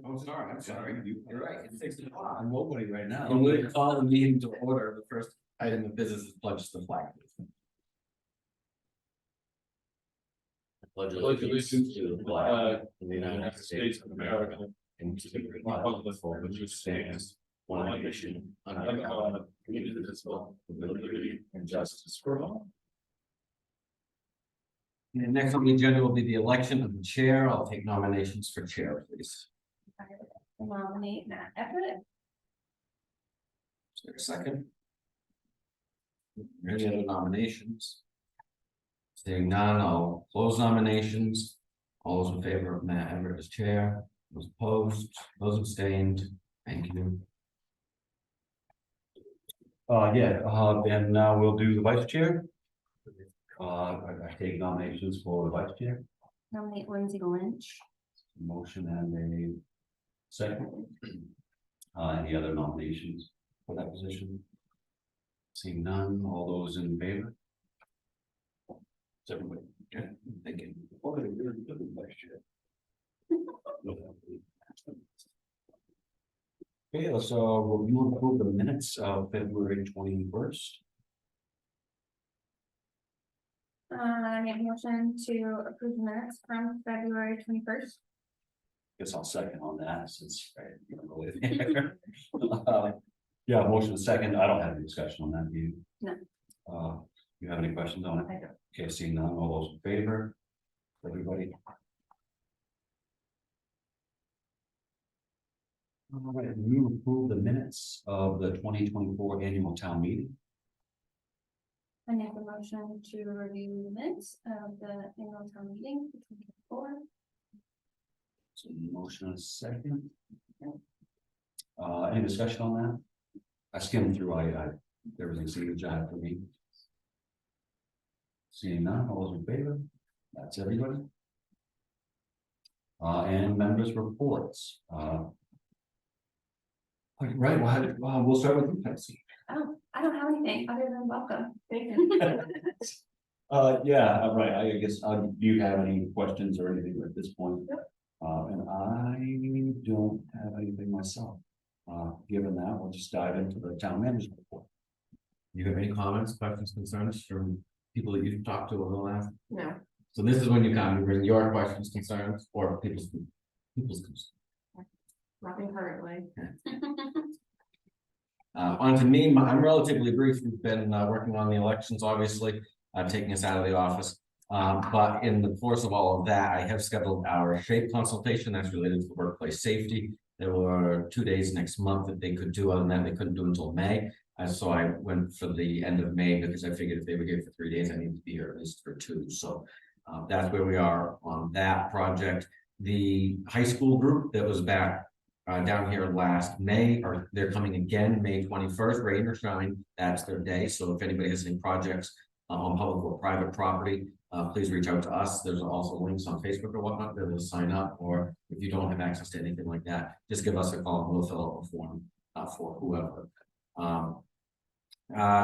Oh, sorry, I'm sorry. You're right, it's 6 o'clock. I'm nobody right now. I'm going to call the meeting to order. The first item of business is pledge the flag. Pledge allegiance to the flag of the United States of America and to the republic for which it stands, one nation, under God, indivisible, with liberty and justice for all. And next on the agenda will be the election of the chair. I'll take nominations for chair, please. I nominate Matt Everett. Is there a second? Any other nominations? Seeing none, I'll close nominations. All those in favor of Matt Everett as chair, those opposed, those abstained, thank you. Then we'll do the vice chair. I take nominations for the vice chair. Nominate Lindsay Lynch. Motion and a second. Any other nominations for that position? Seeing none, all those in favor? Is everybody? Okay, thank you. Okay, let's review and approve the minutes of February 21st. I make a motion to approve the minutes from February 21st. Guess I'll second on that since you don't go with yeah, motion and second. I don't have any discussion on that. Do you? No. You have any questions on it? I don't. Okay, seeing none, all those in favor? Everybody? All right, you approve the minutes of the 2024 annual town meeting. I make a motion to review the minutes of the annual town meeting for 2024. So motion and second. Any discussion on that? I skimmed through, everything seemed to jive for me. Seeing none, all those in favor? That's everybody. And members' reports. Right, we'll start with you, Patsy. Oh, I don't have anything other than welcome. Yeah, right, I guess, do you have any questions or anything at this point? Yep. And I don't have anything myself. Given that, we'll just dive into the town manager's report. You have any comments, questions, concerns from people that you've talked to over the last? No. So this is when you come, you bring your questions, concerns, or people's concerns. Nothing currently. On to me, I'm relatively brief. We've been working on the elections, obviously, taking us out of the office. But in the course of all of that, I have scheduled our SHAPE consultation that's related to workplace safety. There were 2 days next month that they could do. Other than that, they couldn't do until May. So I went for the end of May because I figured if they were here for 3 days, I needed to be here at least for 2. So that's where we are on that project. The high school group that was back down here last May, or they're coming again May 21st, rain or shine, that's their day. So if anybody has any projects on public or private property, please reach out to us. There's also links on Facebook or whatnot that will sign up, or if you don't have access to anything like that, just give us a call and we'll fill out a form for whoever. Now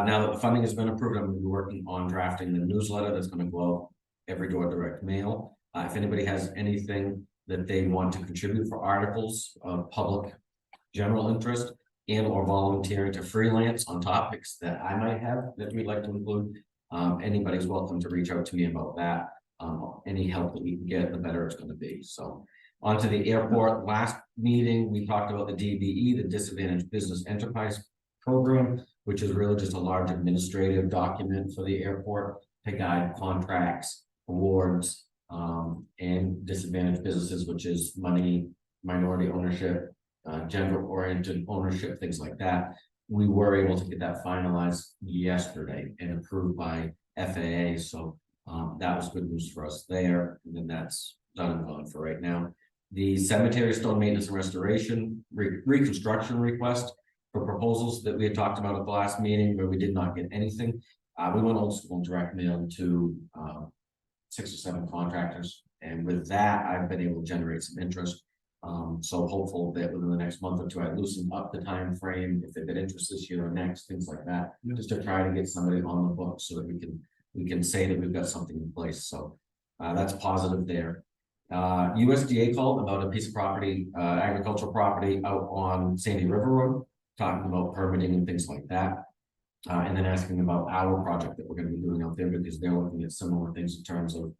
that the funding has been approved, I'm going to be working on drafting the newsletter that's going to go out every door direct mail. If anybody has anything that they want to contribute for articles of public general interest and or volunteering to freelance on topics that I might have that we'd like to include, anybody's welcome to reach out to me about that. Any help that we can get, the better it's going to be. So on to the airport. Last meeting, we talked about the DBE, the Disadvantaged Business Enterprise Program, which is really just a large administrative document for the airport to guide contracts, awards, and disadvantaged businesses, which is money, minority ownership, gender-oriented ownership, things like that. We were able to get that finalized yesterday and approved by FAA. So that was good news for us there. And then that's done and gone for right now. The cemetery stone maintenance and restoration reconstruction request for proposals that we had talked about at the last meeting, where we did not get anything. We went old school and direct mail to 6 or 7 contractors, and with that I've been able to generate some interest. So hopeful that within the next month or 2 I loosen up the time frame if they've been interested this year or next, things like that, just to try to get somebody on the book so that we can say that we've got something in place. So that's positive there. USDA called about a piece of property, agricultural property out on Sandy River Road, talking about permitting and things like that. And then asking about our project that we're gonna be doing out there, because they're looking at similar things in terms of,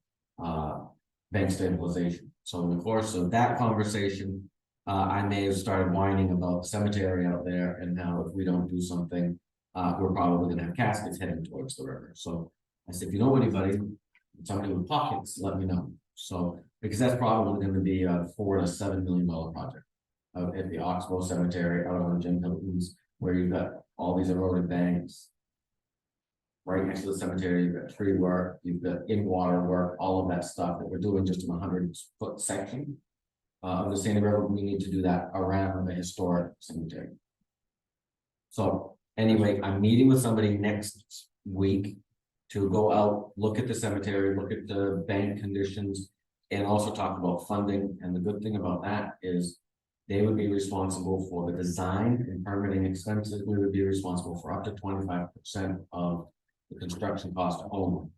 bank stabilization. So in the course of that conversation, I may have started whining about the cemetery out there and how if we don't do something, we're probably gonna have caskets heading towards the river. So I said, if you know anybody, somebody with pockets, let me know. So, because that's probably gonna be a $4 to $7 million project. At the Oxbow Cemetery out on Jim Hilton's, where you've got all these eroded banks. Right next to the cemetery, you've got tree work, you've got in-water work, all of that stuff that we're doing just in a 100-foot section. Of the Sandy River, we need to do that around the historic cemetery. So anyway, I'm meeting with somebody next week to go out, look at the cemetery, look at the bank conditions, and also talk about funding. And the good thing about that is they would be responsible for the design and permitting expenses. We would be responsible for up to 25% of the construction cost only.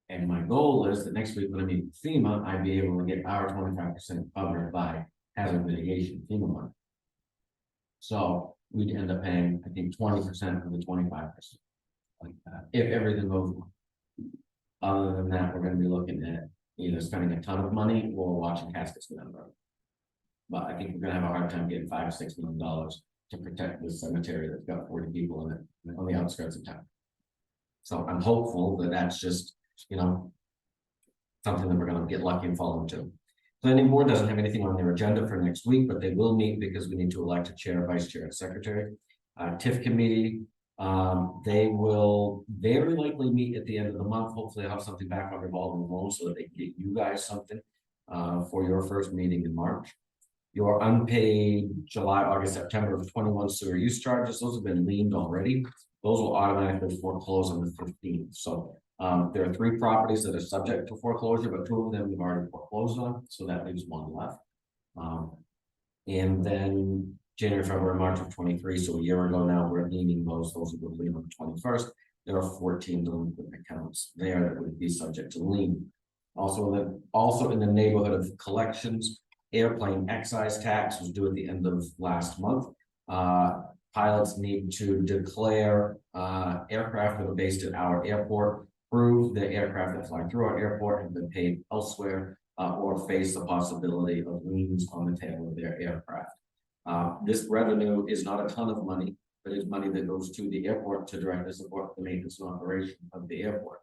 And my goal is that next week when I meet with FEMA, I'd be able to get our 25% covered by hazard mitigation FEMA money. So we'd end up paying, I think, 20% of the 25%. Like that, if everything goes well. Other than that, we're gonna be looking at either spending a ton of money or watching caskets go down the road. But I think we're gonna have a hard time getting $5 to $6 million to protect this cemetery that's got 40 people in it on the outskirts of town. So I'm hopeful that that's just, something that we're gonna get lucky and fall into. Planning board doesn't have anything on their agenda for next week, but they will meet because we need to elect a chair, vice chair, and secretary. TIF committee, they will very likely meet at the end of the month. Hopefully I'll have something back on revolving loans so that they can get you guys something for your first meeting in March. Your unpaid July, August, September of 21 sewer use charges, those have been leaned already. Those will automatically foreclose on the 15th. So there are 3 properties that are subject to foreclosure, but 2 of them we've already foreclosed on, so that leaves 1 left. And then January, February, March of 23, so a year ago now, we're leaning those will lean on the 21st. There are 14 delinquent accounts there that would be subject to lien. Also in the neighborhood of collections, airplane excise tax was due at the end of last month. Pilots need to declare aircraft that are based at our airport, prove the aircraft that fly through our airport have been paid elsewhere, or face the possibility of liens on the tail of their aircraft. This revenue is not a ton of money, but it's money that goes to the airport to directly support the maintenance and operation of the airport.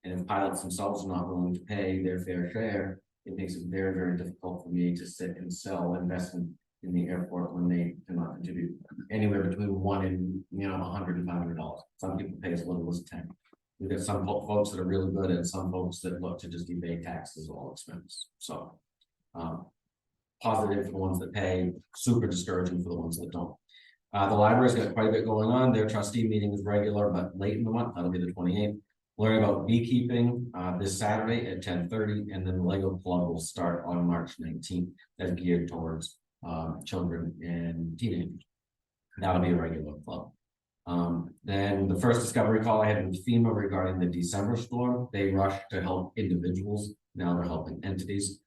And if pilots themselves are not willing to pay their fair share, it makes it very, very difficult for me to sit and sell investment in the airport when they cannot contribute anywhere between $1 and $100 and $500. Some people pay as little as 10. We've got some folks that are really good and some folks that look to just evade taxes all expense. So positive for the ones that pay, super discouraging for the ones that don't. The library's got quite a bit going on. Their trustee meeting is regular, but late in the month, that'll be the 28th. Learn about beekeeping this Saturday at 10:30, and then the Lego Club will start on March 19th. That's geared towards children and teenagers. That'll be a regular club. Then the first discovery call I had with FEMA regarding the December storm, they rushed to help individuals. Now they're helping entities.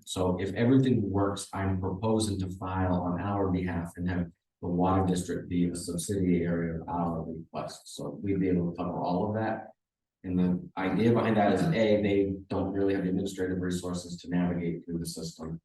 So if everything works, I'm proposing to file on our behalf and have the water district be a subsidiary of our request. So we'd be able to cover all of that. And the idea behind that is they don't really have the administrative resources to navigate through the system.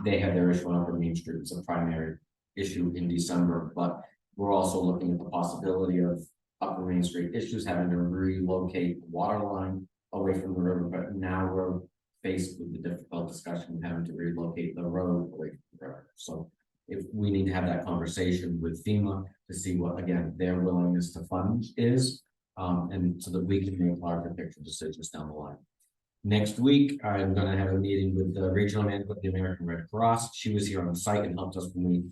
They have their issue on Upper Main Street. It's a primary issue in December, but we're also looking at the possibility of Upper Main Street issues, having to relocate the water line away from the river. But now we're faced with the difficult discussion of having to relocate the road away from the river. So if we need to have that conversation with FEMA to see what, again, their willingness to fund is, and so that we can make larger picture decisions down the line. Next week, I'm going to have a meeting with the regional manager of the American Red Cross. She was here on site and helped us when we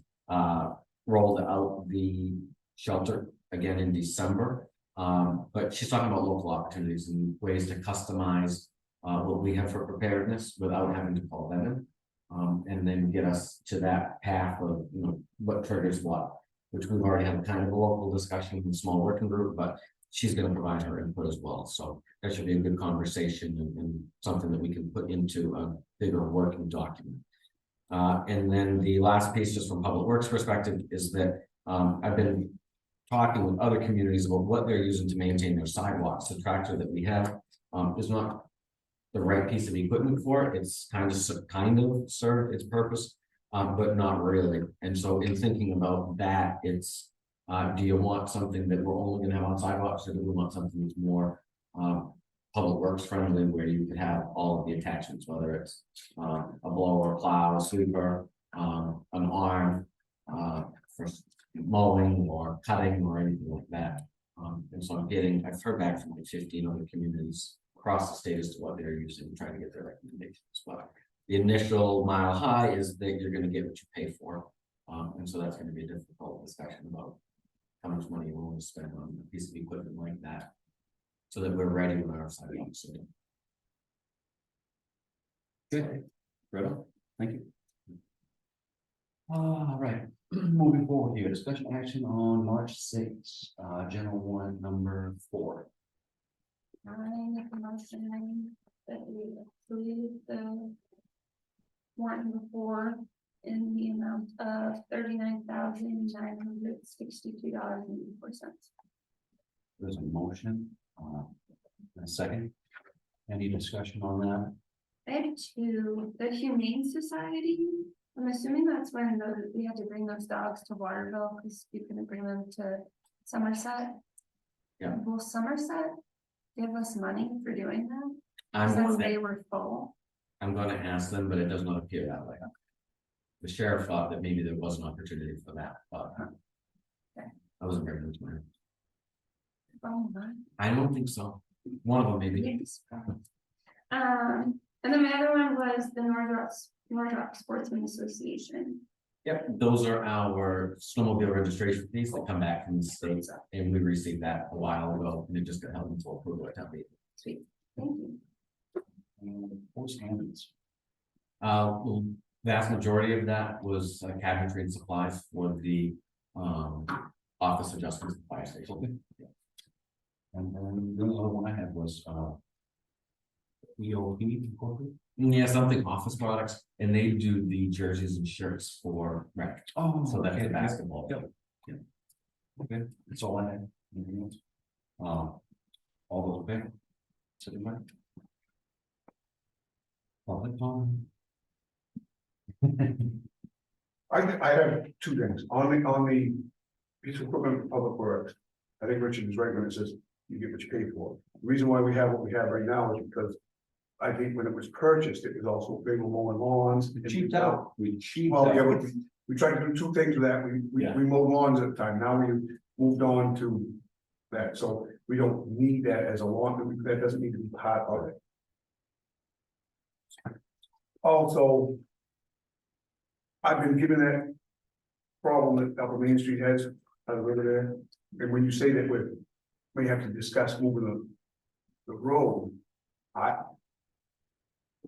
rolled out the shelter again in December. But she's talking about local opportunities and ways to customize what we have for preparedness without having to call them in, and then get us to that path of what triggers what, which we've already had kind of a local discussion in a small working group, but she's gonna provide her input as well, so that should be a good conversation and something that we can put into a bigger working document. And then the last piece, just from Public Works perspective, is that, I've been talking with other communities about what they're using to maintain their sidewalks. The tractor that we have, is not the right piece of equipment for it. It's kind of served its purpose, but not really. And so in thinking about that, it's, do you want something that we're only gonna have on sidewalks, or do we want something that's more, public works friendly, where you could have all of the attachments, whether it's, a blower, plow, a sweeper, an arm, for mowing or cutting or anything like that. And so I've heard back from like 15 other communities across the state as to what they're using, trying to get their recommendations. But the initial mile high is that you're gonna get what you pay for. And so that's gonna be a difficult discussion about how much money we're willing to spend on a piece of equipment like that, so that we're ready with our sidewalks. Good, Gretel, thank you. All right, moving forward here, discussion action on March 6th, general warrant number 4. I make a motion that we approve the warrant number 4 in the amount of $39,962.04. There's a motion, and a second. Any discussion on that? I have the Humane Society. I'm assuming that's when we had to bring those dogs to Waterville because we couldn't bring them to Somerset. Yeah. Will Somerset give us money for doing that? I'm Since going they to, were full. I'm going to ask them, but it does not appear that way. The sheriff thought that maybe there was an opportunity for that, but Okay. I wasn't very much mind. Oh my. I don't think so. One of them maybe. Yes. And then my other one was the Norridgewock Sportsman Association. Yep, those are our snowmobile registration fees that come back from the states, and we received that a while ago, and it just got held until approval at town meeting. Sweet, thank you. Post ambulance. Well, vast majority of that was cabinetry and supplies for the office adjustments at the fire station. And then the other one I had was EOP Incorporated. Yeah, something office products, and they do the jerseys and shirts for rec. Oh, So that's the basketball. Yep. Yeah. Okay, that's all I had. Anything else? All those in favor? Sitting by. Public comment. I have two things on the piece of equipment for public works. I think Richard is right when it says you get what you pay for. The reason why we have what we have right now is because I think when it was purchased, it was also big mowing lawns. We cheaped out. Well, yeah, we tried to do two things with that. We mowed lawns at the time. Now we moved on to that, so we don't need that as a lawn. That doesn't need to be part of it. Also, I've been given that problem that Upper Main Street has on the river there, and when you say that we may have to discuss moving the road,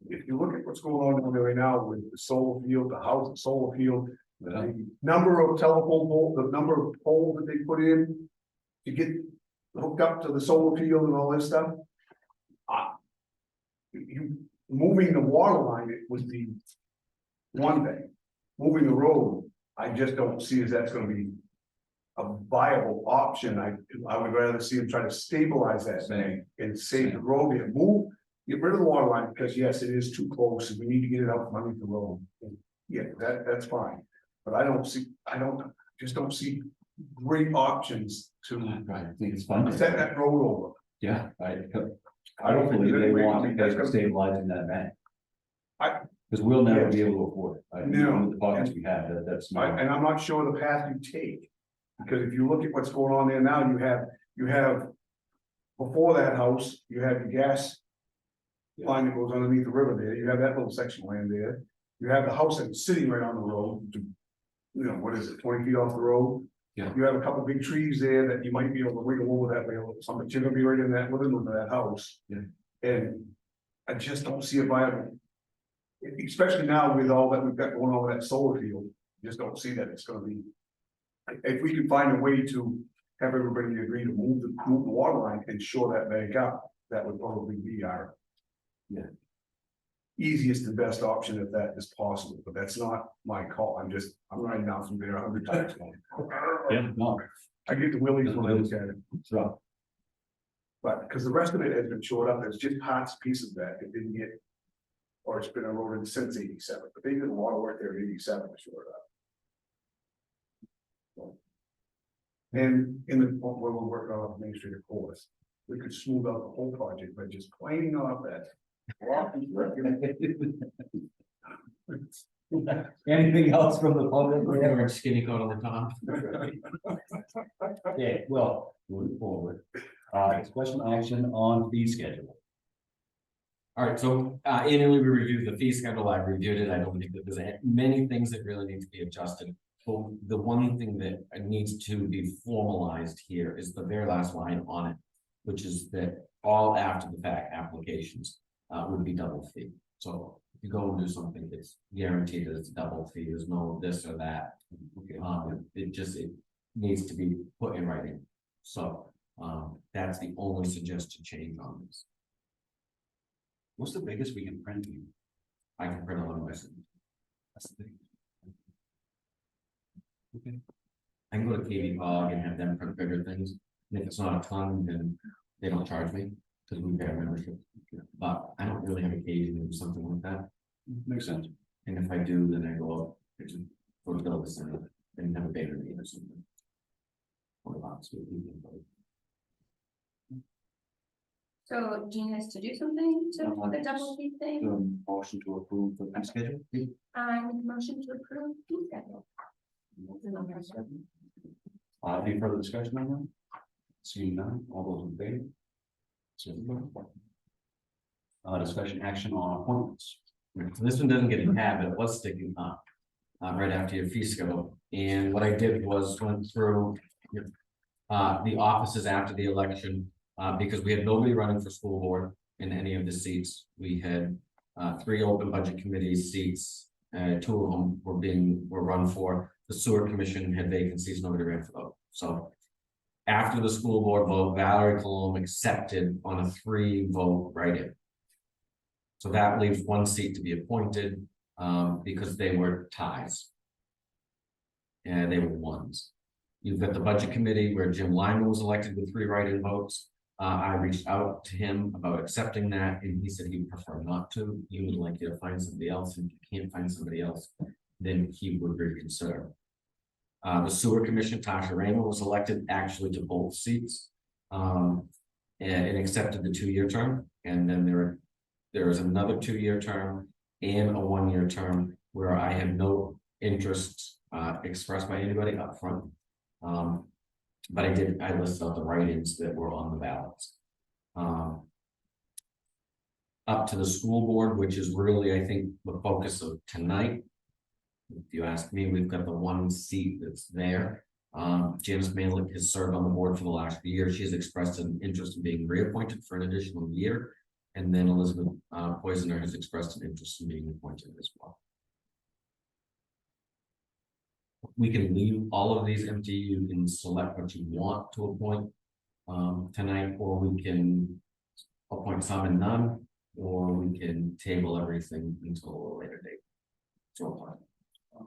if you look at what's going on over there right now with the solar field, the house, the solar field, the number of telephone poles, the number of poles that they put in to get hooked up to the solar field and all this stuff. You moving the water line, it was the one thing. Moving the road, I just don't see as that's gonna be a viable option. I would rather see them try to stabilize that thing and save the road here. Get rid of the water line, because yes, it is too close, and we need to get it out from underneath the road. And yeah, that's fine, but I just don't see great options to Right, I think it's fun. set that road over. Yeah, I don't believe they want to pay for stabilizing that bank. Because we'll never be able to afford it. No. With the pockets we have, that's not. And I'm not sure the path you take, because if you look at what's going on there now, you have before that house, you have the gas line that goes underneath the river there. You have that little section of land there. You have the house that's sitting right on the road. What is it, 20 feet off the road? Yeah. You have a couple big trees there that you might be able to wiggle over that way a little something. You're gonna be right in that living room of that house. Yeah. And I just don't see it viable. Especially now with all that we've got going on with that solar field, just don't see that it's gonna be. If we can find a way to have everybody agree to move the water line and shore that bank up, that would probably be our. Yeah. Easiest and best option if that is possible, but that's not my call, I'm riding down from there 100 times. Yeah, no, I get the willies when I look at it, it's rough. but because the rest of it has been shored up, it's just parts, pieces that it didn't get. Or it's been eroded since '87, but they did a lot of work there in '87 to shore it up. And in the, where we're working on administrative course, we could smooth out the whole project by just planing off that. rock and brick. Anything else from the public? Wearing skinny coat on the top. Okay, well, moving forward, special action on fee schedule. All right, so annually we review the fee schedule. I've reviewed it. I don't think that there's many things that really need to be adjusted. But the one thing that needs to be formalized here is the very last line on it, which is that all after the fact applications would be double fee. So if you go and do something that's guaranteed that it's a double fee, there's no this or that. It needs to be put in writing. So that's the only suggested change on this. What's the biggest we can print? I can print a lot of this. That's the thing. Okay. I can go to KV Cog and have them print bigger things. And if it's not a ton, then they don't charge me because we pay a membership. But I don't really have occasion to do something like that. Makes sense. And if I do, then I go up, I just go to the center and have a bigger meeting or something. Or box with people. So Gina has to do something to the double fee thing. Motion to approve the fee schedule. I make a motion to approve fee schedule. Any further discussion on that? Seeing none, all those in favor? Discussion action on appointments. So this one doesn't get a tab, but it was sticking up right after your fee schedule. And what I did was went through the offices after the election because we had nobody running for school board in any of the seats. We had 3 open budget committee seats. 2 of them were run for. The sewer commission had vacancies, nobody ran for those. So after the school board vote, Valerie Colomb accepted on a 3-vote write-in. So that leaves 1 seat to be appointed because they were ties. And they were ones. You've got the budget committee where Jim Lyman was elected with 3 write-in votes. I reached out to him about accepting that, and he said he would prefer not to. He would like you to find somebody else, and if you can't find somebody else, then he would reconsider. The sewer commission, Tasha Raymond was elected actually to both seats and accepted the 2-year term. And then there is another 2-year term and a 1-year term where I have no interest expressed by anybody up front. But I listed out the write-ins that were on the ballots. Up to the school board, which is really, I think, the focus of tonight. If you ask me, we've got the 1 seat that's there. Janice Malik has served on the board for the last year. She has expressed an interest in being reappointed for an additional year. And then Elizabeth Poisoner has expressed an interest in being appointed as well. We can leave all of these empty. You can select what you want to appoint tonight, or we can appoint some and none, or we can table everything until a later date. So I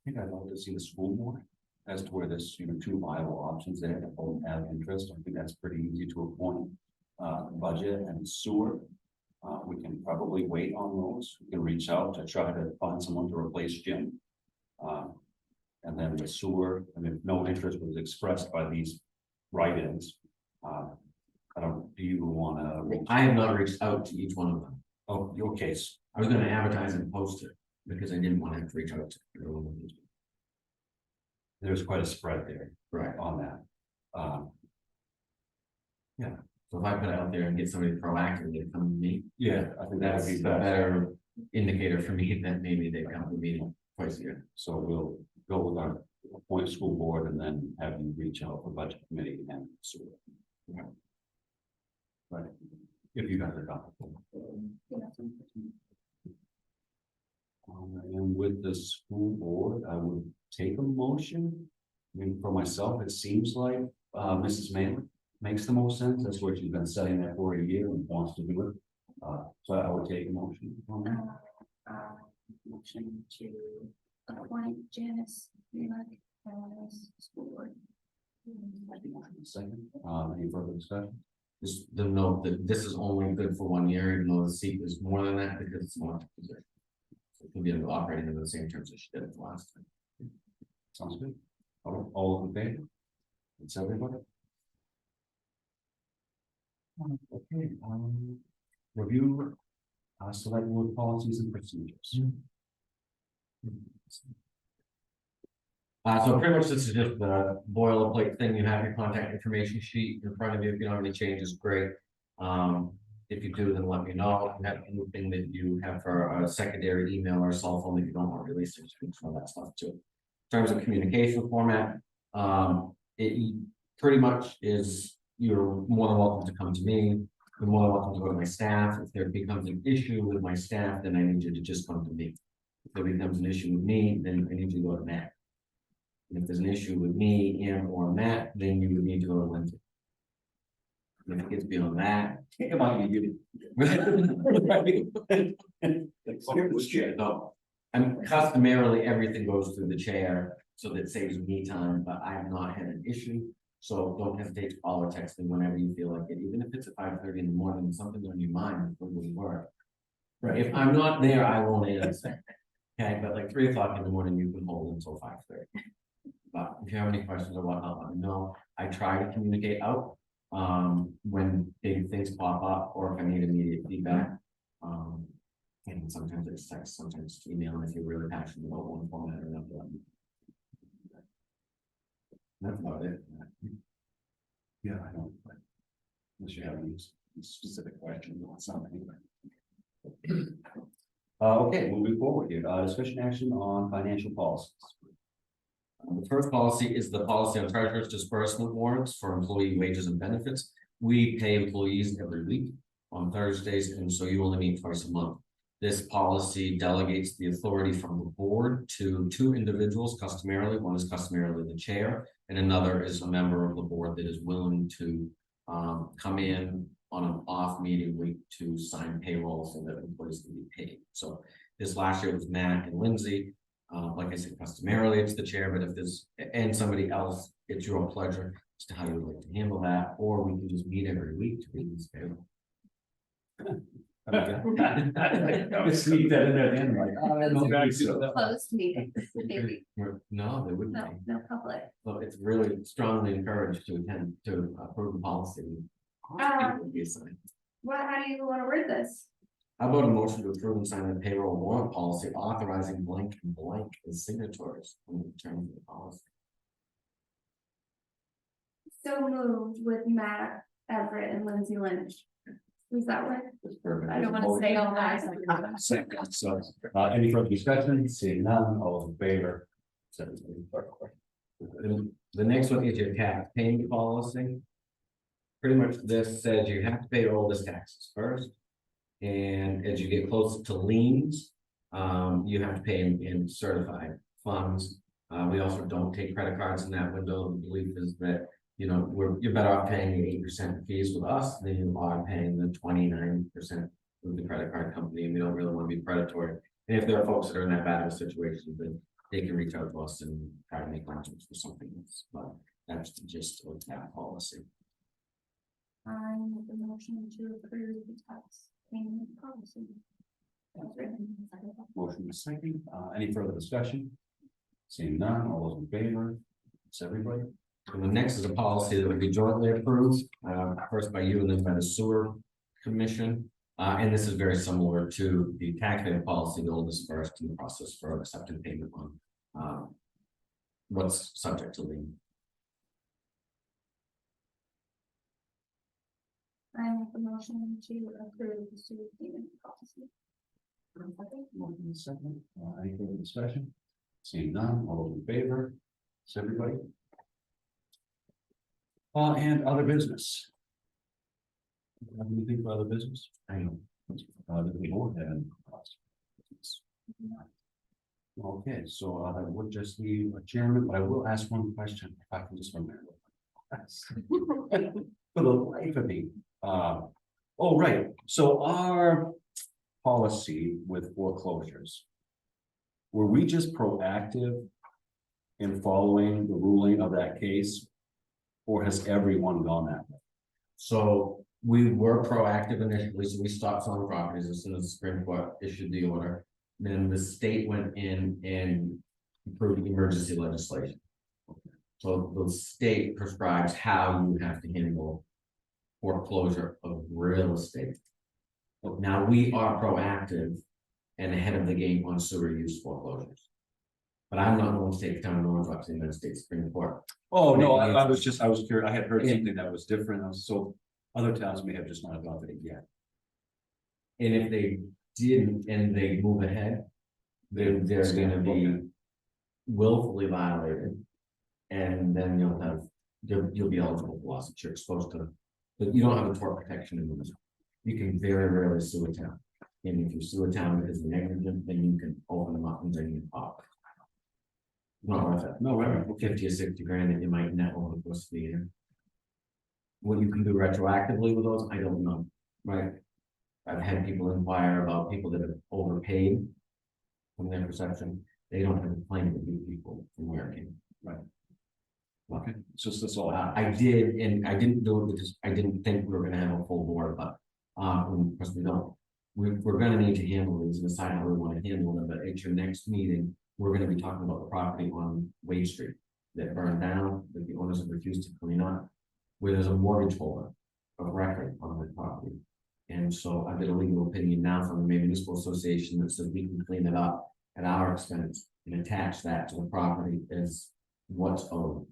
think I'd like to see the school board as to where there's 2 viable options there that both have interest. I think that's pretty easy to appoint. Budget and sewer. We can probably wait on those. We can reach out to try to find someone to replace Jim. And then the sewer, I mean, no interest was expressed by these write-ins. Do you want to? I have not reached out to each one of them. Oh, your case. I was going to advertise and post it because I didn't want to have to reach out to everyone. There's quite a spread there. Right. On that. Yeah. So if I put it out there and get somebody proactively to come to me, Yeah, I think that that's would a be better. better indicator for me that maybe they come to the meeting twice a year. So we'll go with our appoint school board and then have you reach out for budget committee and sewer. Okay. Right. If you guys are comfortable. And with the school board, I would take a motion mean, for myself, it seems like, Mrs. Mailer makes the most sense. That's where she's been studying there for a year and wants to do it. So I would take a motion on that. Motion to appoint Janice Mueller as school board. Second, any further discussion? Just the note that this is only good for 1 year, even though the seat is more than that because it's not. So it can be operating in the same terms as she did it last time. Sounds good. All in favor? It's everybody. Okay, review, select board policies and procedures. So pretty much this is just the boilerplate thing. You have your contact information sheet in front of you. If you don't have any changes, great. If you do, then let me know. If you have anything that you have for a secondary email or cell phone that you don't want released, just all that stuff too. In terms of communication format, it pretty much is, you're more than welcome to come to me. You're more than welcome to go to my staff. If there becomes an issue with my staff, then I need you to just come to me. If there becomes an issue with me, then I need you to go to Matt. And if there's an issue with me and or Matt, then you would need to go to Lindsay. If it gets beyond that, It might be you. no. And customarily, everything goes through the chair, so that saves me time, but I have not had an issue. So don't hesitate to call or text me whenever you feel like it, even if it's at 5:30 in the morning, and something's on your mind before you work. Right. If I'm not there, I won't answer. Okay, but like 3 o'clock in the morning, you can hold until 5:30. But if you have any questions or whatnot, let me know. I try to communicate out when big things pop up or if I need immediate feedback. And sometimes it's text, sometimes it's email, and if you're really passionate about one format or another. That's about it. Yeah, I don't. Unless you have any specific questions on something. Okay, moving forward here, discussion action on financial policies. The first policy is the policy on treasurer's disbursement warrants for employee wages and benefits. We pay employees every week on Thursdays, and so you only meet twice a month. This policy delegates the authority from the board to 2 individuals customarily. One is customarily the chair, and another is a member of the board that is willing to come in on an off meeting week to sign payroll so that employees can be paid. So this last year was Matt and Lindsay. Like I said, customarily it's the chair, but if there's and somebody else, it's your pleasure as to how you would like to handle that, or we can just meet every week to release payroll. Sneak that in there at the end, like, I don't know. Closed meeting, maybe, No, they wouldn't be. no public. So it's really strongly encouraged to attend to approve the policy. Would be assigned. How do you want to word this? How about a motion to approve and sign the payroll warrant policy authorizing blank and blank as signatories on the terms of the policy? So moved with Matt Everett and Lindsay Lynch. Does that work? That's perfect. I don't want to say all that. Second, so, any further discussion? Seeing none, all in favor? The next one is your tax payment policy. Pretty much this says you have to pay all this taxes first. And as you get closer to liens, you have to pay in certified funds. We also don't take credit cards in that window. The belief is that, you know, you're better off paying the 8% fees with us than you are paying the 29% with the credit card company. And we don't really want to be predatory. And if there are folks that are in that bad of a situation, then they can reach out to us and try to make arrangements for something else. But that's the gist of that policy. I make a motion to approve the tax payment policy. Motion is second, any further discussion? Seeing none, all those in favor? It's everybody. And the next is a policy that would be jointly approved, first by you and then by the sewer commission. And this is very similar to the tax payment policy, the oldest first in the process for accepting payment on what's subject to lien. I make a motion to approve the sewer payment policy. Motion is second, any further discussion? Seeing none, all those in favor? It's everybody. And other business. Have anything for other business? I know. The board and. Okay, so I would just need a chairman, but I will ask one question, if I can just remember. For the life of me, oh, right, so our policy with foreclosures. Were we just proactive in following the ruling of that case? Or has everyone gone that way? So we were proactive initially, so we stopped selling properties as soon as the Supreme Court issued the order. Then the state went in and approved emergency legislation. So the state prescribes how you have to handle foreclosure of real estate. But now we are proactive and ahead of the game on sewer use foreclosures. But I'm not going to take the town of Norridgewock to the United States Supreme Court. Oh, no, I was curious, I had heard something that was different, so other towns may have just not adopted it yet. And if they didn't and they move ahead, then they're gonna be willfully violated. And then you'll be eligible for lawsuits. You're exposed to, but you don't have a tort protection in this. You can very rarely sue a town. And if you sue a town because they're negligent, then you can open them up and bring you up. Not worth it. No, right. 50 or 60 grand that you might net over the course of the year. What you can do retroactively with those, I don't know, right? I've had people inquire about people that have overpaid. From their perception, they don't have a claim to be people from where it came, right? Okay, it's just that's all. I did, and I didn't do it because I didn't think we were gonna have a full board, but, because we don't. We're gonna need to handle these and decide how we wanna handle them, but at your next meeting, we're gonna be talking about the property on Wade Street. That burned down, that the owners have refused to clean up, where there's a mortgage holder of record on the property. And so I get a legal opinion now from the Maine Municipal Association that says we can clean it up at our expense and attach that to the property as what's owed.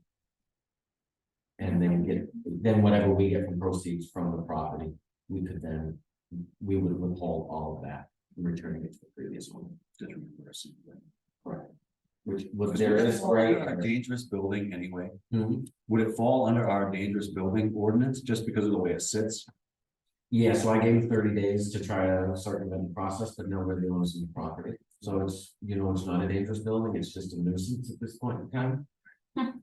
And then whatever we get from proceeds from the property, we would withhold all of that, and returning it to the previous one. Correct. Which was there is a dangerous building anyway. Mhm. Would it fall under our dangerous building ordinance just because of the way it sits? Yeah, so I gave 30 days to try to circumvent the process, but no one owns the property. So it's, it's not a dangerous building, it's just a nuisance at this point in time.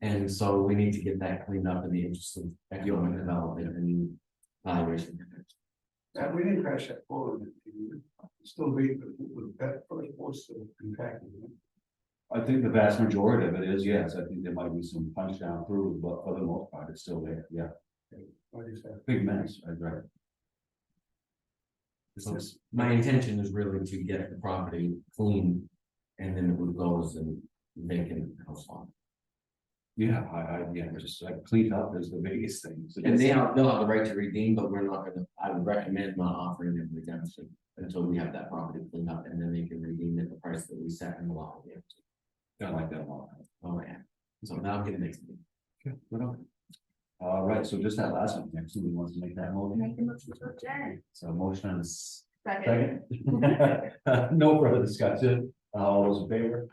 And so we need to get that cleaned up in the interest of economic development and valuation. We didn't crash that forward. Still be with that first force still impacting. I think the vast majority of it is, yes, I think there might be some punch down through, but for the most part, it's still there, yeah. What do you say? Big mess, I agree. So my intention is really to get the property clean and then it would goes and vacant house on. Yeah, just like clean up is the biggest thing. So And they'll have the right to redeem, but we're not gonna, I would recommend not offering them redemption until we have that property cleaned up and then they can redeem at the price that we set in the law. I like that a lot. Oh, yeah. So now I'm getting next meeting. Okay, good on. All right, so just that last one, next, somebody wants to make that motion. Make the motion to adjourn. So motion and Second. second. No further discussion. All those in favor?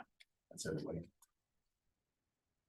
That's everybody.